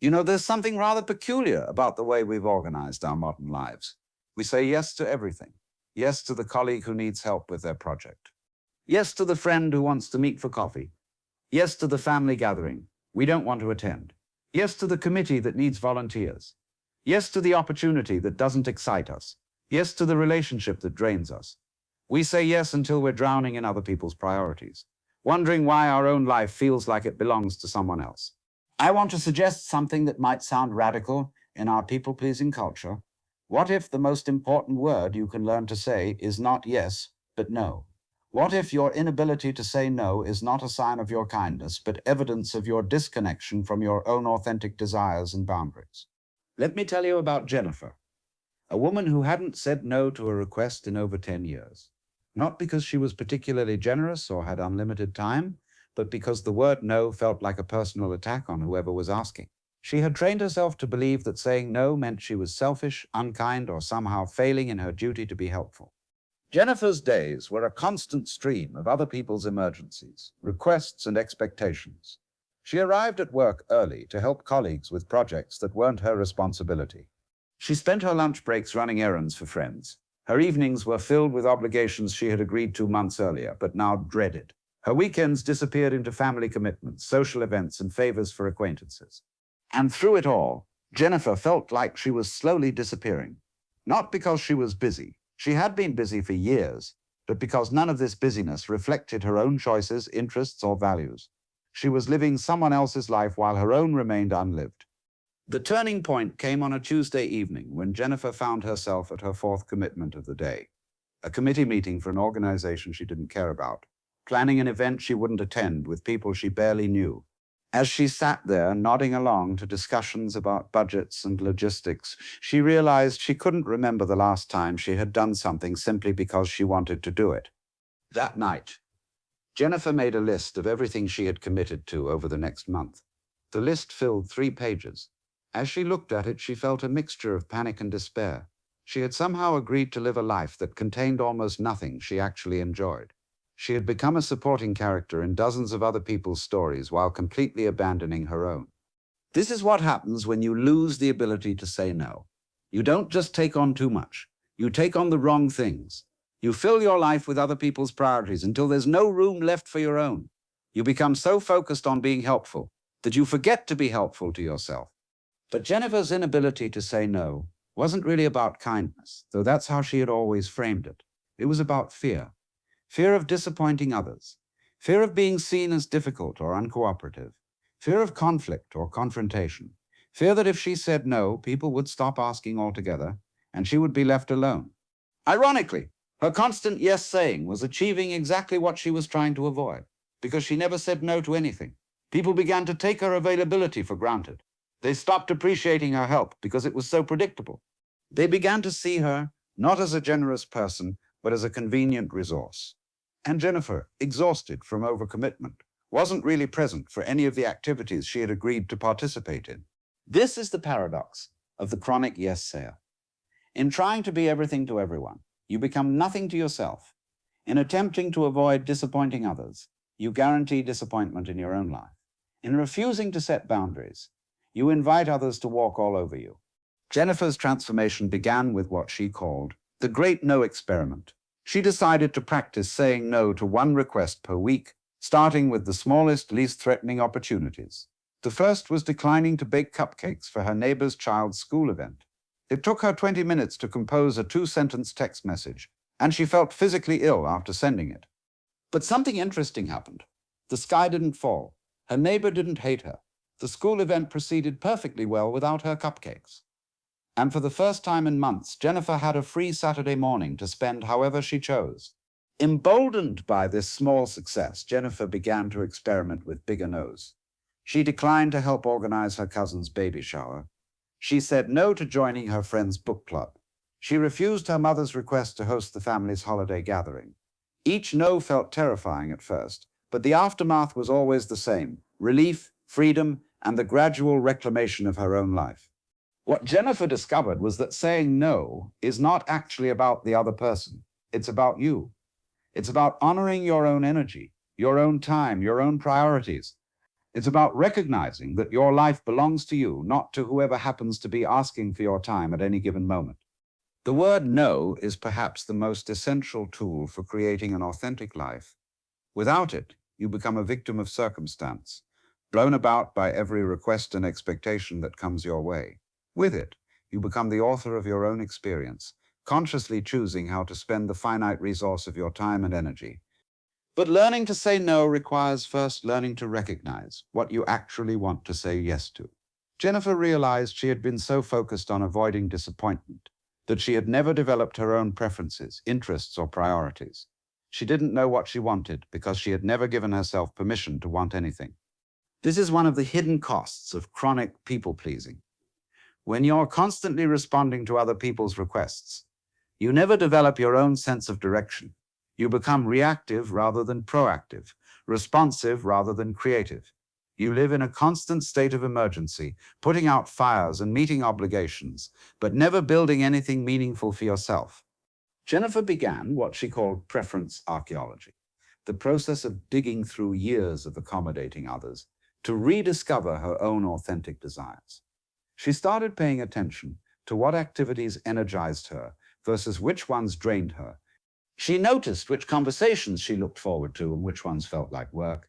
You know, there's something rather peculiar about the way we've organized our modern lives. We say yes to everything. Yes to the colleague who needs help with their project. Yes to the friend who wants to meet for coffee. Yes to the family gathering we don't want to attend. Yes to the committee that needs volunteers. Yes to the opportunity that doesn't excite us. Yes to the relationship that drains us. We say yes until we're drowning in other people's priorities, wondering why our own life feels like it belongs to someone else. I want to suggest something that might sound radical in our people-pleasing culture. What if the most important word you can learn to say is not yes, but no? What if your inability to say no is not a sign of your kindness, but evidence of your disconnection from your own authentic desires and boundaries? Let me tell you about Jennifer, a woman who hadn't said no to a request in over 10 years. Not because she was particularly generous or had unlimited time, but because the word no felt like a personal attack on whoever was asking. She had trained herself to believe that saying no meant she was selfish, unkind, or somehow failing in her duty to be helpful. Jennifer's days were a constant stream of other people's emergencies, requests, and expectations. She arrived at work early to help colleagues with projects that weren't her responsibility. She spent her lunch breaks running errands for friends. Her evenings were filled with obligations she had agreed to months earlier, but now dreaded. Her weekends disappeared into family commitments, social events, and favors for acquaintances. And through it all, Jennifer felt like she was slowly disappearing. Not because she was busy. She had been busy for years, but because none of this busyness reflected her own choices, interests, or values. She was living someone else's life while her own remained unlived. The turning point came on a Tuesday evening when Jennifer found herself at her fourth commitment of the day, a committee meeting for an organization she didn't care about, planning an event she wouldn't attend with people she barely knew. As she sat there nodding along to discussions about budgets and logistics, she realized she couldn't remember the last time she had done something simply because she wanted to do it. That night, Jennifer made a list of everything she had committed to over the next month. The list filled 3 pages. As she looked at it, she felt a mixture of panic and despair. She had somehow agreed to live a life that contained almost nothing she actually enjoyed. She had become a supporting character in dozens of other people's stories while completely abandoning her own. This is what happens when you lose the ability to say no. You don't just take on too much. You take on the wrong things. You fill your life with other people's priorities until there's no room left for your own. You become so focused on being helpful that you forget to be helpful to yourself. But Jennifer's inability to say no wasn't really about kindness, though that's how she had always framed it. It was about fear. Fear of disappointing others. Fear of being seen as difficult or uncooperative. Fear of conflict or confrontation. Fear that if she said no, people would stop asking altogether, and she would be left alone. Ironically, her constant yes saying was achieving exactly what she was trying to avoid, because she never said no to anything. People began to take her availability for granted. They stopped appreciating her help because it was so predictable. They began to see her not as a generous person, but as a convenient resource. And Jennifer, exhausted from overcommitment, wasn't really present for any of the activities she had agreed to participate in. This is the paradox of the chronic yes sayer. In trying to be everything to everyone, you become nothing to yourself. In attempting to avoid disappointing others, you guarantee disappointment in your own life. In refusing to set boundaries, you invite others to walk all over you. Jennifer's transformation began with what she called the Great No Experiment. She decided to practice saying no to 1 request per week, starting with the smallest, least threatening opportunities. The first was declining to bake cupcakes for her neighbor's child's school event. It took her 20 minutes to compose a 2-sentence text message, and she felt physically ill after sending it. But something interesting happened. The sky didn't fall. Her neighbor didn't hate her. The school event proceeded perfectly well without her cupcakes. And for the first time in months, Jennifer had a free Saturday morning to spend however she chose. Emboldened by this small success, Jennifer began to experiment with bigger no's. She declined to help organize her cousin's baby shower. She said no to joining her friend's book club. She refused her mother's request to host the family's holiday gathering. Each no felt terrifying at first, but the aftermath was always the same: relief, freedom, and the gradual reclamation of her own life. What Jennifer discovered was that saying no is not actually about the other person. It's about you. It's about honoring your own energy, your own time, your own priorities. It's about recognizing that your life belongs to you, not to whoever happens to be asking for your time at any given moment. The word no is perhaps the most essential tool for creating an authentic life. Without it, you become a victim of circumstance, blown about by every request and expectation that comes your way. With it, you become the author of your own experience, consciously choosing how to spend the finite resource of your time and energy. But learning to say no requires first learning to recognize what you actually want to say yes to. Jennifer realized she had been so focused on avoiding disappointment that she had never developed her own preferences, interests, or priorities. She didn't know what she wanted because she had never given herself permission to want anything. This is one of the hidden costs of chronic people-pleasing. When you're constantly responding to other people's requests, you never develop your own sense of direction. You become reactive rather than proactive, responsive rather than creative. You live in a constant state of emergency, putting out fires and meeting obligations, but never building anything meaningful for yourself. Jennifer began what she called preference archaeology, the process of digging through years of accommodating others to rediscover her own authentic desires. She started paying attention to what activities energized her versus which ones drained her. She noticed which conversations she looked forward to and which ones felt like work.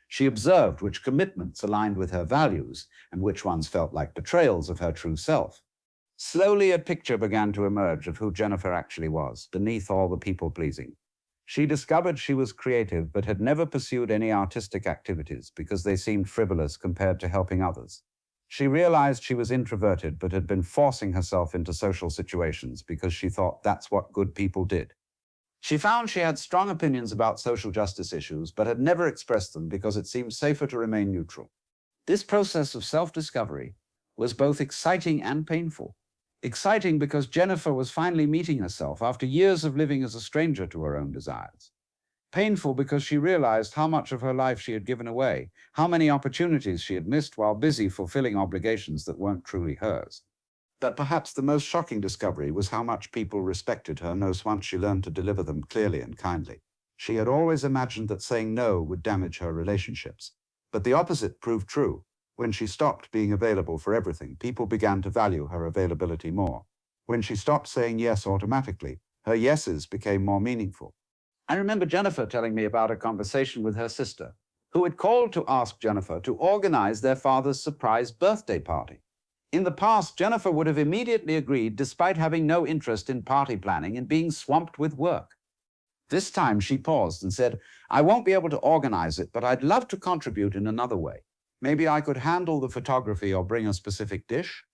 She observed which commitments aligned with her values and which ones felt like betrayals of her true self. Slowly, a picture began to emerge of who Jennifer actually was, beneath all the people-pleasing. She discovered she was creative, but had never pursued any artistic activities because they seemed frivolous compared to helping others. She realized she was introverted, but had been forcing herself into social situations because she thought that's what good people did. She found she had strong opinions about social justice issues, but had never expressed them because it seemed safer to remain neutral. This process of self-discovery was both exciting and painful. Exciting because Jennifer was finally meeting herself after years of living as a stranger to her own desires. Painful because she realized how much of her life she had given away, how many opportunities she had missed while busy fulfilling obligations that weren't truly hers. But perhaps the most shocking discovery was how much people respected her once she learned to deliver them clearly and kindly. She had always imagined that saying no would damage her relationships. But the opposite proved true. When she stopped being available for everything, people began to value her availability more. When she stopped saying yes automatically, her yeses became more meaningful. I remember Jennifer telling me about a conversation with her sister, who had called to ask Jennifer to organize their father's surprise birthday party. In the past, Jennifer would have immediately agreed despite having no interest in party planning and being swamped with work. This time she paused and said, "I won't be able to organize it, but I'd love to contribute in another way. Maybe I could handle the photography or bring a specific dish."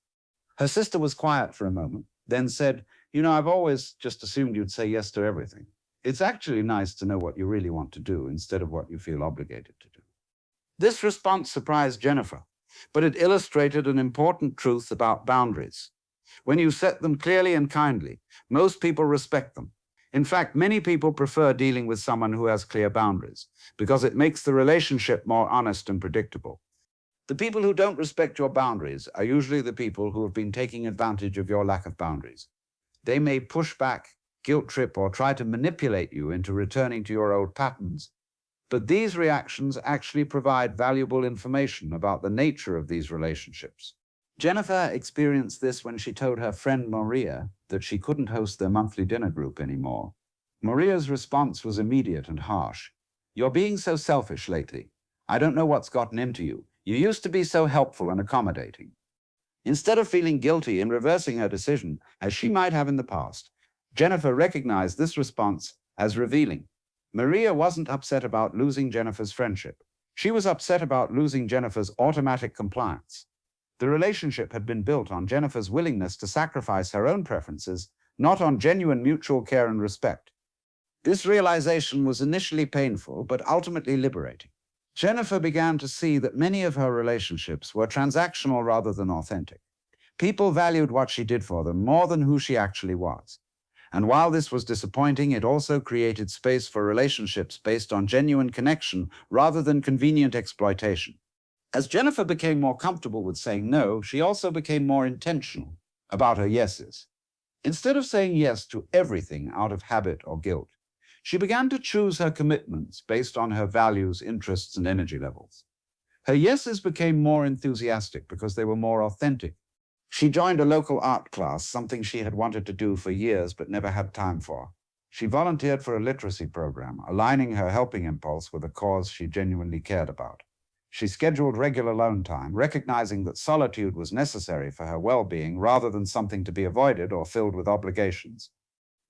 Her sister was quiet for a moment, then said, "I've always just assumed you'd say yes to everything. It's actually nice to know what you really want to do instead of what you feel obligated to do." This response surprised Jennifer, but it illustrated an important truth about boundaries. When you set them clearly and kindly, most people respect them. In fact, many people prefer dealing with someone who has clear boundaries because it makes the relationship more honest and predictable. The people who don't respect your boundaries are usually the people who have been taking advantage of your lack of boundaries. They may push back, guilt trip, or try to manipulate you into returning to your old patterns. But these reactions actually provide valuable information about the nature of these relationships. Jennifer experienced this when she told her friend Maria that she couldn't host their monthly dinner group anymore. Maria's response was immediate and harsh. "You're being so selfish lately. I don't know what's gotten into you. You used to be so helpful and accommodating." Instead of feeling guilty and reversing her decision, as she might have in the past, Jennifer recognized this response as revealing. Maria wasn't upset about losing Jennifer's friendship. She was upset about losing Jennifer's automatic compliance. The relationship had been built on Jennifer's willingness to sacrifice her own preferences, not on genuine mutual care and respect. This realization was initially painful, but ultimately liberating. Jennifer began to see that many of her relationships were transactional rather than authentic. People valued what she did for them more than who she actually was. And while this was disappointing, it also created space for relationships based on genuine connection rather than convenient exploitation. As Jennifer became more comfortable with saying no, she also became more intentional about her yeses. Instead of saying yes to everything out of habit or guilt, she began to choose her commitments based on her values, interests, and energy levels. Her yeses became more enthusiastic because they were more authentic. She joined a local art class, something she had wanted to do for years but never had time for. She volunteered for a literacy program, aligning her helping impulse with a cause she genuinely cared about. She scheduled regular alone time, recognizing that solitude was necessary for her well-being rather than something to be avoided or filled with obligations.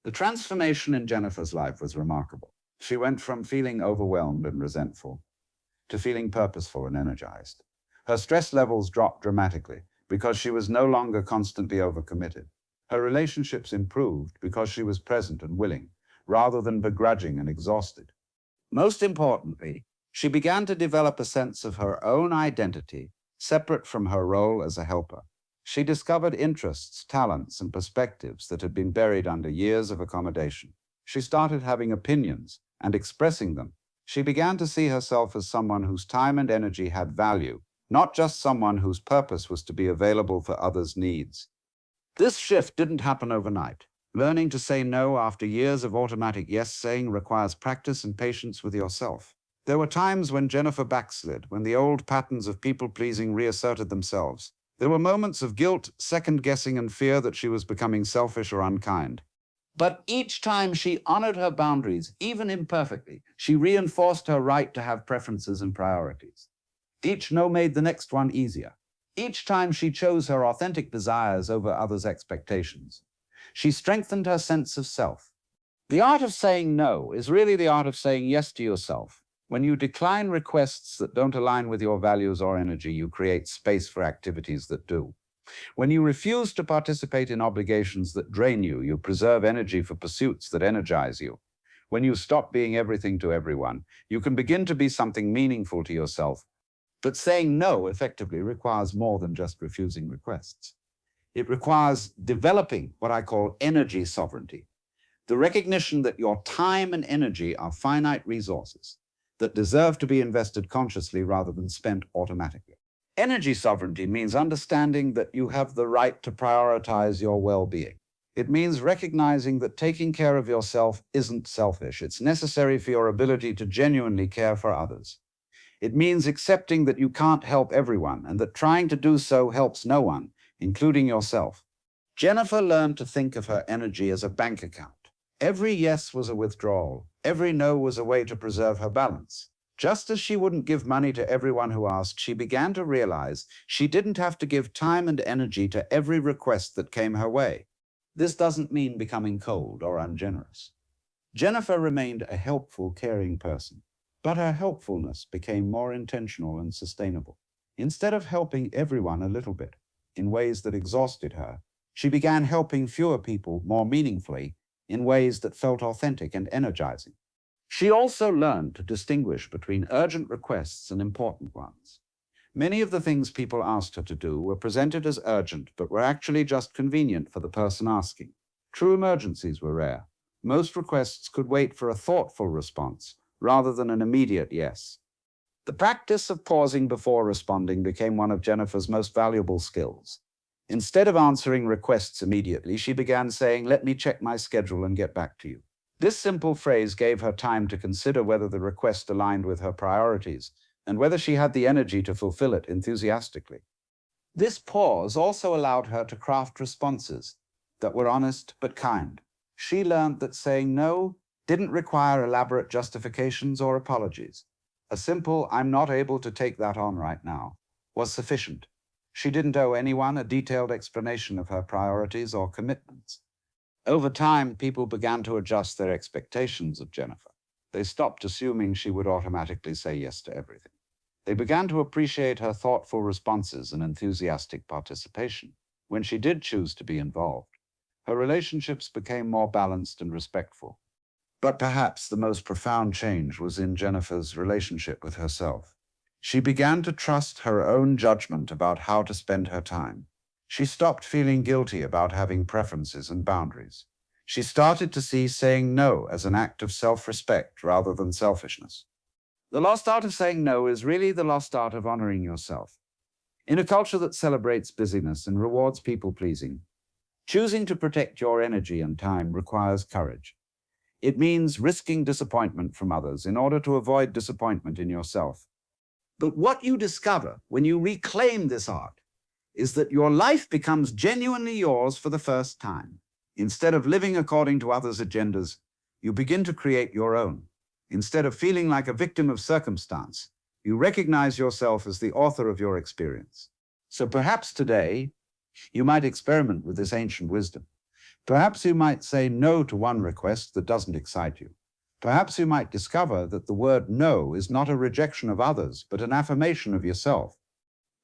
The transformation in Jennifer's life was remarkable. She went from feeling overwhelmed and resentful to feeling purposeful and energized. Her stress levels dropped dramatically because she was no longer constantly overcommitted. Her relationships improved because she was present and willing, rather than begrudging and exhausted. Most importantly, she began to develop a sense of her own identity, separate from her role as a helper. She discovered interests, talents, and perspectives that had been buried under years of accommodation. She started having opinions and expressing them. She began to see herself as someone whose time and energy had value, not just someone whose purpose was to be available for others' needs. This shift didn't happen overnight. Learning to say no after years of automatic yes-saying requires practice and patience with yourself. There were times when Jennifer backslid, when the old patterns of people-pleasing reasserted themselves. There were moments of guilt, second-guessing, and fear that she was becoming selfish or unkind. But each time she honored her boundaries, even imperfectly, she reinforced her right to have preferences and priorities. Each no made the next one easier. Each time she chose her authentic desires over others' expectations. She strengthened her sense of self. The art of saying no is really the art of saying yes to yourself. When you decline requests that don't align with your values or energy, you create space for activities that do. When you refuse to participate in obligations that drain you, you preserve energy for pursuits that energize you. When you stop being everything to everyone, you can begin to be something meaningful to yourself. But saying no effectively requires more than just refusing requests. It requires developing what I call energy sovereignty, the recognition that your time and energy are finite resources that deserve to be invested consciously rather than spent automatically. Energy sovereignty means understanding that you have the right to prioritize your well-being. It means recognizing that taking care of yourself isn't selfish. It's necessary for your ability to genuinely care for others. It means accepting that you can't help everyone and that trying to do so helps no one, including yourself. Jennifer learned to think of her energy as a bank account. Every yes was a withdrawal. Every no was a way to preserve her balance. Just as she wouldn't give money to everyone who asked, she began to realize she didn't have to give time and energy to every request that came her way. This doesn't mean becoming cold or ungenerous. Jennifer remained a helpful, caring person, but her helpfulness became more intentional and sustainable. Instead of helping everyone a little bit in ways that exhausted her, she began helping fewer people more meaningfully in ways that felt authentic and energizing. She also learned to distinguish between urgent requests and important ones. Many of the things people asked her to do were presented as urgent, but were actually just convenient for the person asking. True emergencies were rare. Most requests could wait for a thoughtful response rather than an immediate yes. The practice of pausing before responding became one of Jennifer's most valuable skills. Instead of answering requests immediately, she began saying, "Let me check my schedule and get back to you." This simple phrase gave her time to consider whether the request aligned with her priorities and whether she had the energy to fulfill it enthusiastically. This pause also allowed her to craft responses that were honest but kind. She learned that saying no didn't require elaborate justifications or apologies. A simple, "I'm not able to take that on right now," was sufficient. She didn't owe anyone a detailed explanation of her priorities or commitments. Over time, people began to adjust their expectations of Jennifer. They stopped assuming she would automatically say yes to everything. They began to appreciate her thoughtful responses and enthusiastic participation when she did choose to be involved. Her relationships became more balanced and respectful. But perhaps the most profound change was in Jennifer's relationship with herself. She began to trust her own judgment about how to spend her time. She stopped feeling guilty about having preferences and boundaries. She started to see saying no as an act of self-respect rather than selfishness. The lost art of saying no is really the lost art of honoring yourself. In a culture that celebrates busyness and rewards people-pleasing, choosing to protect your energy and time requires courage. It means risking disappointment from others in order to avoid disappointment in yourself. But what you discover when you reclaim this art is that your life becomes genuinely yours for the first time. Instead of living according to others' agendas, you begin to create your own. Instead of feeling like a victim of circumstance, you recognize yourself as the author of your experience. So perhaps today, you might experiment with this ancient wisdom. Perhaps you might say no to one request that doesn't excite you. Perhaps you might discover that the word no is not a rejection of others, but an affirmation of yourself.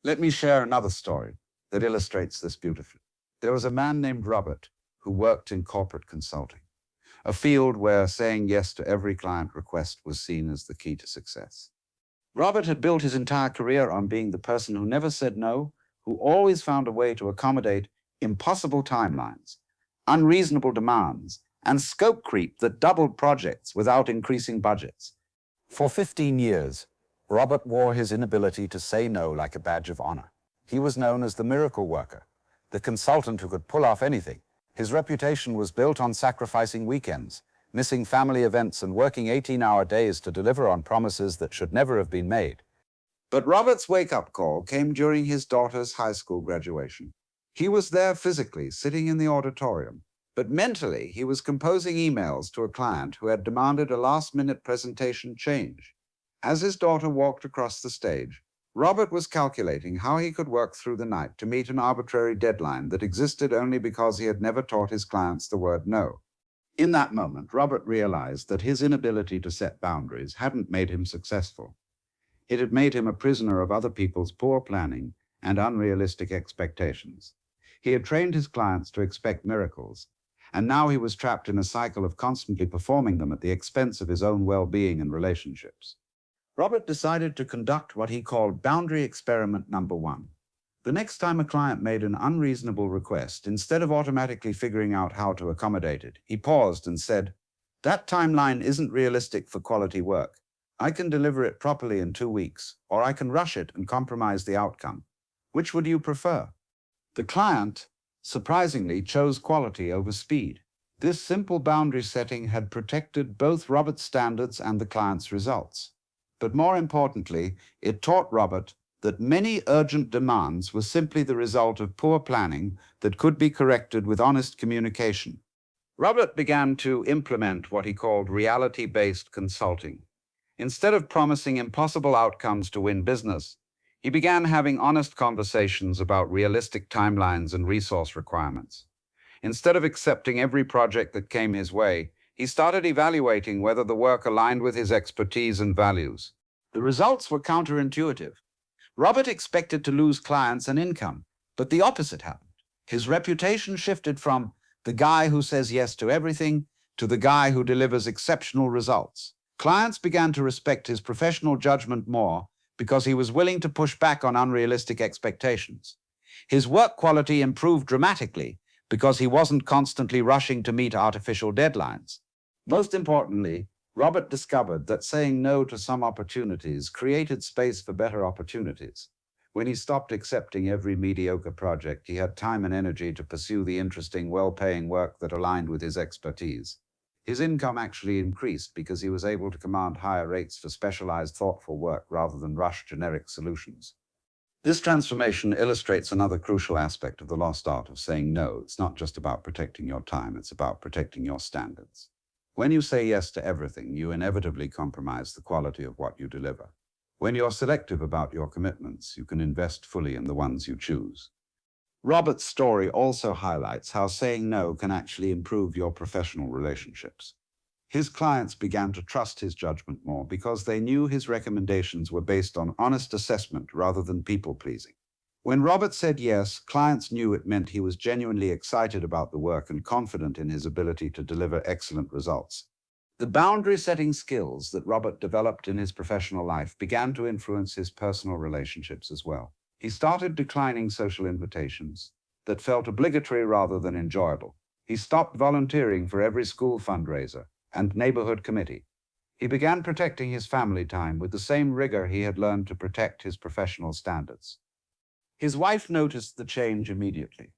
Let me share another story that illustrates this beautifully. There was a man named Robert who worked in corporate consulting, a field where saying yes to every client request was seen as the key to success. Robert had built his entire career on being the person who never said no, who always found a way to accommodate impossible timelines, unreasonable demands, and scope creep that doubled projects without increasing budgets. For 15 years, Robert wore his inability to say no like a badge of honor. He was known as the miracle worker, the consultant who could pull off anything. His reputation was built on sacrificing weekends, missing family events, and working 18-hour days to deliver on promises that should never have been made. But Robert's wake-up call came during his daughter's high school graduation. He was there physically, sitting in the auditorium, but mentally he was composing emails to a client who had demanded a last-minute presentation change. As his daughter walked across the stage, Robert was calculating how he could work through the night to meet an arbitrary deadline that existed only because he had never taught his clients the word no. In that moment, Robert realized that his inability to set boundaries hadn't made him successful. It had made him a prisoner of other people's poor planning and unrealistic expectations. He had trained his clients to expect miracles, and now he was trapped in a cycle of constantly performing them at the expense of his own well-being and relationships. Robert decided to conduct what he called boundary experiment number 1. The next time a client made an unreasonable request, instead of automatically figuring out how to accommodate it, he paused and said, "That timeline isn't realistic for quality work. I can deliver it properly in 2 weeks, or I can rush it and compromise the outcome. Which would you prefer?" The client, surprisingly, chose quality over speed. This simple boundary setting had protected both Robert's standards and the client's results. But more importantly, it taught Robert that many urgent demands were simply the result of poor planning that could be corrected with honest communication. Robert began to implement what he called reality-based consulting. Instead of promising impossible outcomes to win business, he began having honest conversations about realistic timelines and resource requirements. Instead of accepting every project that came his way, he started evaluating whether the work aligned with his expertise and values. The results were counterintuitive. Robert expected to lose clients and income, but the opposite happened. His reputation shifted from the guy who says yes to everything to the guy who delivers exceptional results. Clients began to respect his professional judgment more because he was willing to push back on unrealistic expectations. His work quality improved dramatically because he wasn't constantly rushing to meet artificial deadlines. Most importantly, Robert discovered that saying no to some opportunities created space for better opportunities. When he stopped accepting every mediocre project, he had time and energy to pursue the interesting, well-paying work that aligned with his expertise. His income actually increased because he was able to command higher rates for specialized, thoughtful work rather than rush generic solutions. This transformation illustrates another crucial aspect of the lost art of saying no. It's not just about protecting your time, it's about protecting your standards. When you say yes to everything, you inevitably compromise the quality of what you deliver. When you're selective about your commitments, you can invest fully in the ones you choose. Robert's story also highlights how saying no can actually improve your professional relationships. His clients began to trust his judgment more because they knew his recommendations were based on honest assessment rather than people-pleasing. When Robert said yes, clients knew it meant he was genuinely excited about the work and confident in his ability to deliver excellent results. The boundary-setting skills that Robert developed in his professional life began to influence his personal relationships as well. He started declining social invitations that felt obligatory rather than enjoyable. He stopped volunteering for every school fundraiser and neighborhood committee. He began protecting his family time with the same rigor he had learned to protect his professional standards. His wife noticed the change immediately.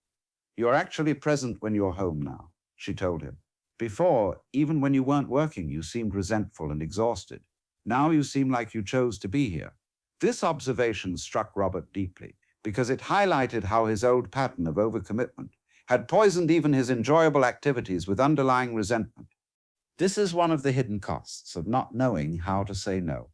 "You're actually present when you're home now," she told him. "Before, even when you weren't working, you seemed resentful and exhausted. Now you seem like you chose to be here." This observation struck Robert deeply because it highlighted how his old pattern of overcommitment had poisoned even his enjoyable activities with underlying resentment. This is one of the hidden costs of not knowing how to say no.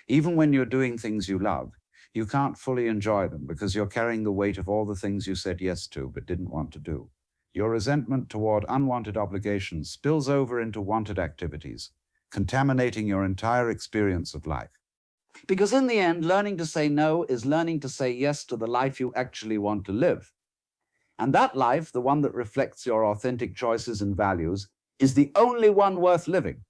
Even when you're doing things you love, you can't fully enjoy them because you're carrying the weight of all the things you said yes to but didn't want to do. Your resentment toward unwanted obligations spills over into wanted activities, contaminating your entire experience of life. Because in the end, learning to say no is learning to say yes to the life you actually want to live. And that life, the one that reflects your authentic choices and values, is the only one worth living.